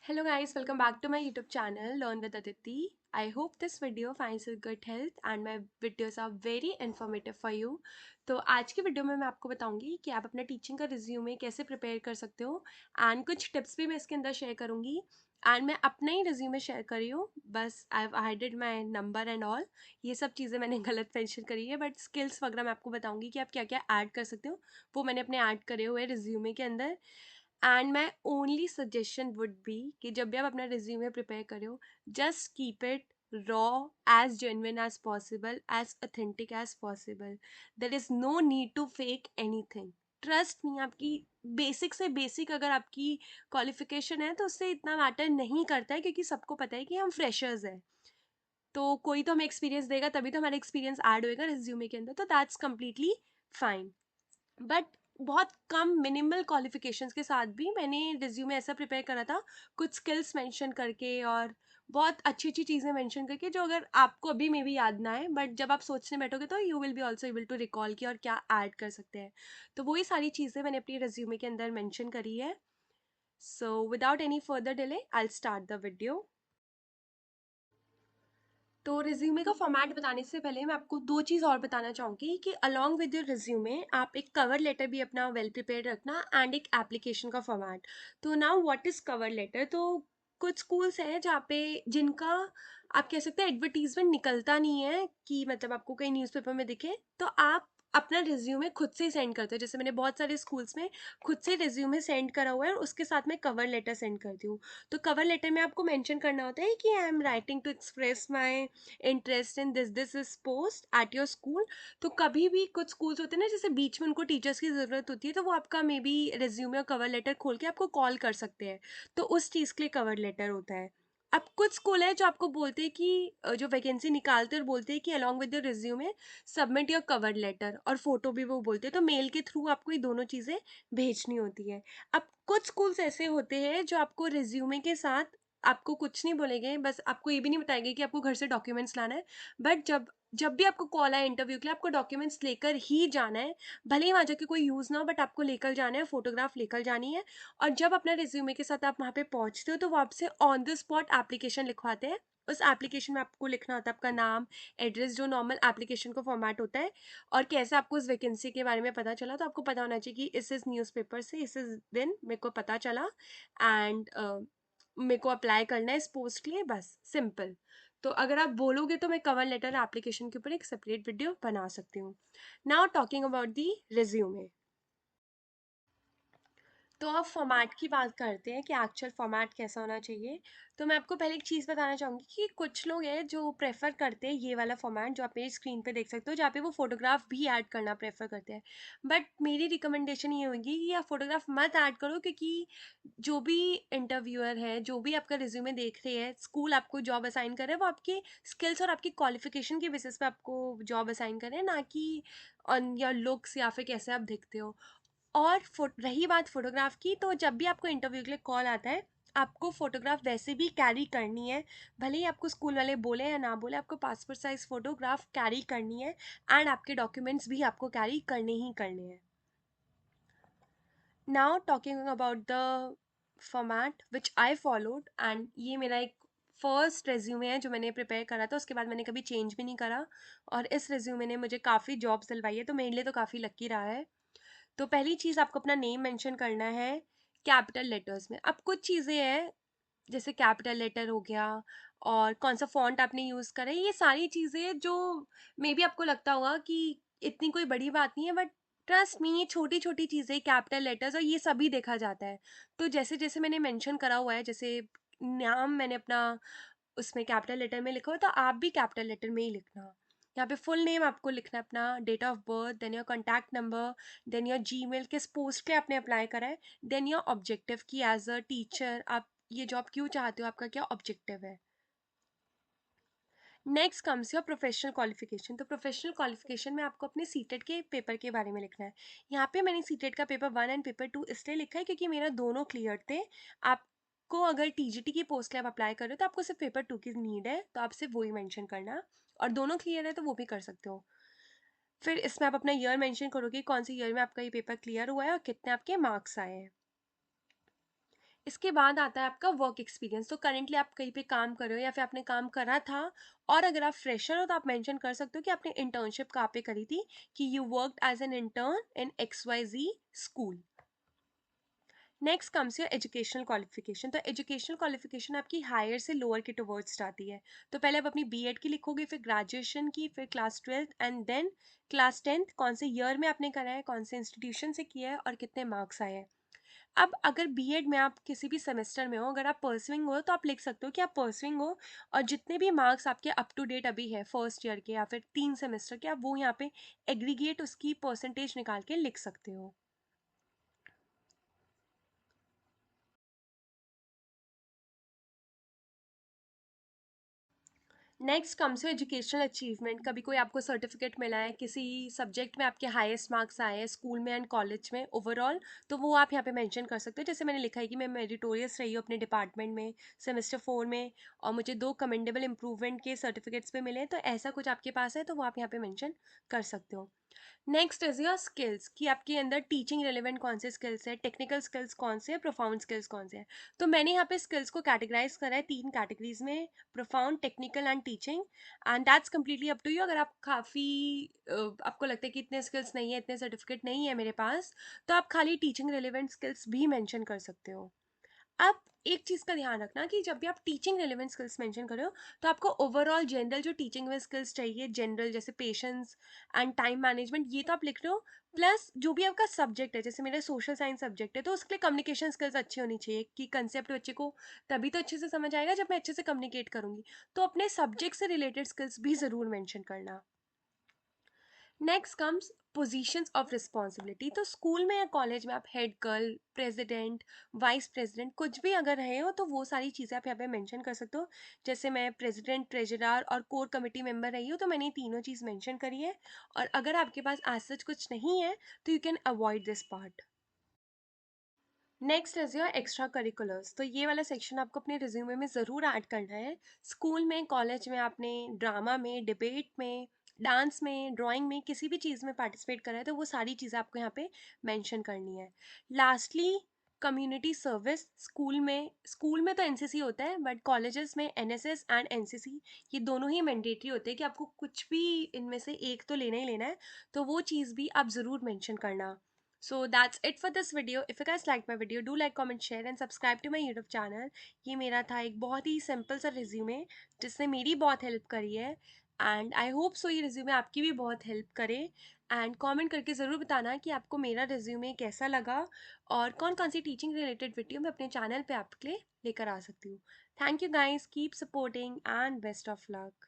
Hello guys, welcome back to my YouTube channel Learn with Aditi. I hope this video finds you good health and my videos are very informative for you. तो आज की video में मैं आपको बताऊंगी कि आप अपना टीचिंग का रिज्यूमे कैसे प्रिपेयर कर सकते हो एंड कुछ टिप्स भी मैं इसके अंदर शेयर करूंगी एंड मैं अपना ही रिज्यूमे शेयर कर रही हूँ, बस I have hided my number and all, ये सब चीज़ें मैंने गलत मेंशन करी है, बट स्किल्स वगैरह मैं आपको बताऊंगी कि आप क्या क्या ऐड कर सकते हो, वो मैंने अपने ऐड करे हुए रिज्यूमे के अंदर। And my only suggestion would be कि जब भी आप अपना रिज्यूमे प्रिपेयर करो, just keep it raw, as genuine as possible, as authentic as possible. There is no need to fake any thing. Trust me, आपकी basic से basic अगर आपकी क्वालिफिकेशन है तो उससे इतना मैटर नहीं करता है, क्योंकि सबको पता है कि हम फ्रेशर्स हैं, तो कोई तो हमें एक्सपीरियंस देगा, तभी तो हमारा एक्सपीरियंस ऐड होएगा रिज्यूमे के अंदर, तो दैट्स कम्प्लीटली फाइन। बट बहुत कम मिनिमल क्वालिफिकेशंस के साथ भी मैंने रिज्यूमे ऐसा प्रिपेयर करा था, कुछ स्किल्स मेंशन करके और बहुत अच्छी अच्छी चीज़ें मेंशन करके, जो अगर आपको अभी में भी याद ना आए, बट जब आप सोचने बैठोगे तो you will be also able to recall कि और क्या ऐड कर सकते हैं। तो वही सारी चीज़ें मैंने अपनी रिज्यूमे के अंदर मेंशन करी है। So without any further delay I start the video. तो रिज्यूमे का फॉर्मेट बताने से पहले मैं आपको दो चीज़ और बताना चाहूँगी कि अलॉन्ग विद योर रिज्यूमे आप एक कवर लेटर भी अपना वेल प्रिपेयर रखना एंड एक एप्लीकेशन का फॉर्मेट। तो now what is cover letter? तो कुछ स्कूल्स हैं जहाँ पे जिनका आप कह सकते हैं एडवर्टीजमेंट निकलता नहीं है कि मतलब आपको कहीं न्यूज़पेपर में दिखे, तो आप अपना रिज्यूमे खुद से ही सेंड करते हो। जैसे मैंने बहुत सारे स्कूल्स में खुद से रिज्यूमे सेंड करा हुआ है और उसके साथ में कवर लेटर सेंड करती हूँ। तो कवर लेटर में आपको मेंशन करना होता है कि I am writing to express my interest in this is post at your school. तो कभी भी कुछ स्कूल्स होते हैं ना, जैसे बीच में उनको टीचर्स की ज़रूरत होती है, तो वो आपका मे बी रिज्यूमे और कवर लेटर खोल के आपको कॉल कर सकते हैं, तो उस चीज़ के लिए कवर लेटर होता है। अब कुछ स्कूल है जो आपको बोलते हैं कि जो वैकेंसी निकालते हैं और बोलते हैं कि along with your resume submit your cover letter, और फोटो भी वो बोलते हैं, तो मेल के थ्रू आपको ये दोनों चीज़ें भेजनी होती है। अब कुछ स्कूल्स ऐसे होते हैं जो आपको रिज्यूमे के साथ आपको कुछ नहीं बोलेंगे, बस आपको ये भी नहीं बताएंगे कि आपको घर से डॉक्यूमेंट्स लाना है, बट जब जब भी आपको कॉल आए इंटरव्यू के लिए, आपको डॉक्यूमेंट्स लेकर ही जाना है। भले ही वहाँ जाके कोई यूज़ ना हो, बट आपको लेकर जाना है, फोटोग्राफ लेकर जानी है। और जब अपना रिज्यूमे के साथ आप वहाँ पे पहुँचते हो, तो वो आपसे ऑन द स्पॉट एप्लीकेशन लिखवाते हैं। उस एप्लीकेशन में आपको लिखना होता है आपका नाम, एड्रेस, जो नॉर्मल एप्लीकेशन का फॉर्मेट होता है, और कैसे आपको इस वैकेंसी के बारे में पता चला। तो आपको पता होना चाहिए कि इस न्यूज़पेपर से इस दिन मेरे को पता चला एंड मेरे को अप्लाई करना है इस पोस्ट के लिए, बस सिंपल। तो अगर आप बोलोगे तो मैं कवर लेटर एप्लीकेशन के ऊपर एक सेपरेट वीडियो बना सकती हूँ। Now talking about the resume. तो अब फॉर्मेट की बात करते हैं कि एक्चुअल फॉर्मेट कैसा होना चाहिए। तो मैं आपको पहले एक चीज़ बताना चाहूँगी कि कुछ लोग हैं जो प्रेफर करते हैं ये वाला फॉर्मेट जो आप मेरी स्क्रीन पे देख सकते हो, जहाँ पे वो फोटोग्राफ भी ऐड करना प्रेफर करते हैं। बट मेरी रिकमेंडेशन ये होगी कि आप फोटोग्राफ मत ऐड करो, क्योंकि जो भी इंटरव्यूअर है, जो भी आपका रिज्यूमे देख रहे हैं, स्कूल आपको जॉब असाइन कर रहे हैं, वो आपके स्किल्स और आपकी क्वालिफिकेशन के बेसिस पे आपको जॉब असाइन कर रहे हैं, ना कि ऑन योर लुक्स या फिर कैसे आप दिखते हो। और रही बात फोटोग्राफ की, तो जब भी आपको इंटरव्यू के लिए कॉल आता है, आपको फोटोग्राफ वैसे भी कैरी करनी है। भले ही आपको स्कूल वाले बोले या ना बोले, आपको पासपोर्ट साइज फोटोग्राफ कैरी करनी है एंड आपके डॉक्यूमेंट्स भी आपको कैरी करने ही करने हैं। Now talking about the format which I followed, and ये मेरा एक फर्स्ट रेज्यूमे है जो मैंने प्रिपेयर करा था, उसके बाद मैंने कभी चेंज भी नहीं करा, और इस रेज्यूमे ने मुझे काफ़ी जॉब्स दिलवाई है, तो मेरे लिए तो काफ़ी लकी रहा है। तो पहली चीज़, आपको अपना नेम मेंशन करना है कैपिटल लेटर्स में। अब कुछ चीज़ें हैं जैसे कैपिटल लेटर हो गया, और कौन सा फॉन्ट आपने यूज़ करा है, ये सारी चीज़ें जो मे बी आपको लगता होगा कि इतनी कोई बड़ी बात नहीं है, बट ट्रस्ट मी, ये छोटी छोटी चीज़ें, कैपिटल लेटर्स और ये सभी देखा जाता है। तो जैसे जैसे मैंने मेंशन करा हुआ है, जैसे नाम मैंने अपना उसमें कैपिटल लेटर में लिखा हो, तो आप भी कैपिटल लेटर में ही लिखना। यहाँ पे फुल नेम आपको लिखना है, अपना date of birth, then your contact number, then your Gmail, किस पोस्ट पे आपने अप्लाई करा है, देन योर ऑब्जेक्टिव की एज अ टीचर आप ये जॉब क्यों चाहते हो, आपका क्या ऑब्जेक्टिव है। Next comes your professional qualification. तो प्रोफेशनल क्वालिफिकेशन में आपको अपने सीटेट के पेपर के बारे में लिखना है। यहाँ पे मैंने सीटेट का पेपर 1 एंड पेपर 2 इसलिए लिखा है क्योंकि मेरा दोनों क्लियर थे। आपको अगर टीजीटी की पोस्ट के लिए आप अप्लाई कर रहे हो, तो आपको सिर्फ पेपर 2 की नीड है, तो आप सिर्फ वही मेंशन करना, और दोनों क्लियर है तो वो भी कर सकते हो। फिर इसमें आप अपना ईयर मेंशन करोगे, कौन सी ईयर में आपका ये पेपर क्लियर हुआ है और कितने आपके मार्क्स आए हैं। इसके बाद आता है आपका वर्क एक्सपीरियंस। तो करेंटली आप कहीं पे काम कर रहे हो या फिर आपने काम करा था, और अगर आप फ्रेशर हो तो आप मेंशन कर सकते हो कि आपने इंटर्नशिप कहाँ पे करी थी, कि you worked as an intern in XYZ school. Next comes your educational qualification. तो एजुकेशनल क्वालिफिकेशन आपकी हायर से लोअर के टुवर्ड्स जाती है। तो पहले आप अपनी बीएड की लिखोगे, फिर ग्रेजुएशन की, फिर class 12th and then class 10th, कौन से ईयर में आपने करा है, कौन से इंस्टीट्यूशन से किया है और कितने मार्क्स आए हैं। अब अगर बीएड में आप किसी भी सेमेस्टर में हो, अगर आप परसुइंग हो तो आप लिख सकते हो कि आप परसुइंग हो, और जितने भी मार्क्स आपके अप टू डेट अभी है फर्स्ट ईयर के या फिर 3 सेमेस्टर के, आप वो यहाँ पे एग्रीगेट उसकी परसेंटेज निकाल के लिख सकते हो। Next comes to educational achievement. कभी कोई आपको सर्टिफिकेट मिला है, किसी सब्जेक्ट में आपके हाईएस्ट मार्क्स आए हैं स्कूल में एंड कॉलेज में ओवरऑल, तो वो आप यहाँ पे मेंशन कर सकते हो। जैसे मैंने लिखा है कि मैं मेरिटोरियस रही हूँ अपने डिपार्टमेंट में सेमेस्टर 4 में, और मुझे 2 कमेंडेबल इंप्रूवमेंट के सर्टिफिकेट्स पे मिले हैं, तो ऐसा कुछ आपके पास है तो वो आप यहाँ पे मेंशन कर सकते हो। नेक्स्ट इज योर स्किल्स, कि आपके अंदर टीचिंग रिलेवेंट कौन से स्किल्स है, टेक्निकल स्किल्स कौन से है, प्रोफाउंड स्किल्स कौन से हैं। तो मैंने यहाँ पे स्किल्स को कैटेगराइज करा है 3 कैटेगरीज में, profound, technical and teaching. And that's completely up to you. अगर आप काफ़ी आपको लगता है कि इतने स्किल्स नहीं है, इतने सर्टिफिकेट नहीं है मेरे पास, तो आप खाली टीचिंग रिलेवेंट स्किल्स भी मैंशन कर सकते हो। अब एक चीज़ का ध्यान रखना कि जब भी आप टीचिंग रिलेवेंट स्किल्स मेंशन कर रहे हो, तो आपको ओवरऑल जनरल जो टीचिंग में स्किल्स चाहिए, जनरल जैसे पेशेंस एंड टाइम मैनेजमेंट, ये तो आप लिख रहे हो। प्लस जो भी आपका सब्जेक्ट है, जैसे मेरा सोशल साइंस सब्जेक्ट है, तो उसके लिए कम्युनिकेशन स्किल्स अच्छी होनी चाहिए, कि कंसेप्ट बच्चे को तभी तो अच्छे से समझ आएगा जब मैं अच्छे से कम्युनिकेट करूंगी। तो अपने सब्जेक्ट से रिलेटेड स्किल्स भी ज़रूर मैंशन करना। Next comes positions of responsibility. तो स्कूल में या कॉलेज में आप head girl, president, vice president कुछ भी अगर रहे हो, तो वो सारी चीज़ें आप यहाँ पे मेंशन कर सकते हो। जैसे मैं प्रेसिडेंट, ट्रेजरर और कोर कमेटी मेंबर रही हूँ, तो मैंने ये तीनों चीज़ मेंशन करी है। और अगर आपके पास आज सच कुछ नहीं है, तो you can avoid this part. Next is your extra curriculars. तो ये वाला सेक्शन आपको अपने रिज्यूमे में ज़रूर ऐड करना है। स्कूल में, कॉलेज में आपने ड्रामा में, डिबेट में, डांस में, ड्राइंग में, किसी भी चीज़ में पार्टिसिपेट करा है, तो वो सारी चीज़ें आपको यहाँ पे मेंशन करनी है। Lastly, community service. स्कूल में तो एनसीसी होता है, बट कॉलेजेस में एनएसएस एंड एनसीसी, ये दोनों ही मैंडेटरी होते हैं कि आपको कुछ भी इनमें से एक तो लेना ही लेना है, तो वो चीज़ भी आप ज़रूर मेंशन करना। So that's it for this video. If you guys liked my video, do like, comment, share and subscribe to my YouTube channel. ये मेरा था एक बहुत ही सिंपल सा रिज्यूमे, जिसने मेरी बहुत हेल्प करी है, एंड आई होप सो ये रिज्यूमे आपकी भी बहुत हेल्प करे। एंड कमेंट करके ज़रूर बताना कि आपको मेरा रिज्यूमे कैसा लगा, और कौन कौन सी टीचिंग रिलेटेड वीडियो मैं अपने चैनल पे आपके लिए लेकर आ सकती हूँ। Thank you guys, keep supporting and best of luck.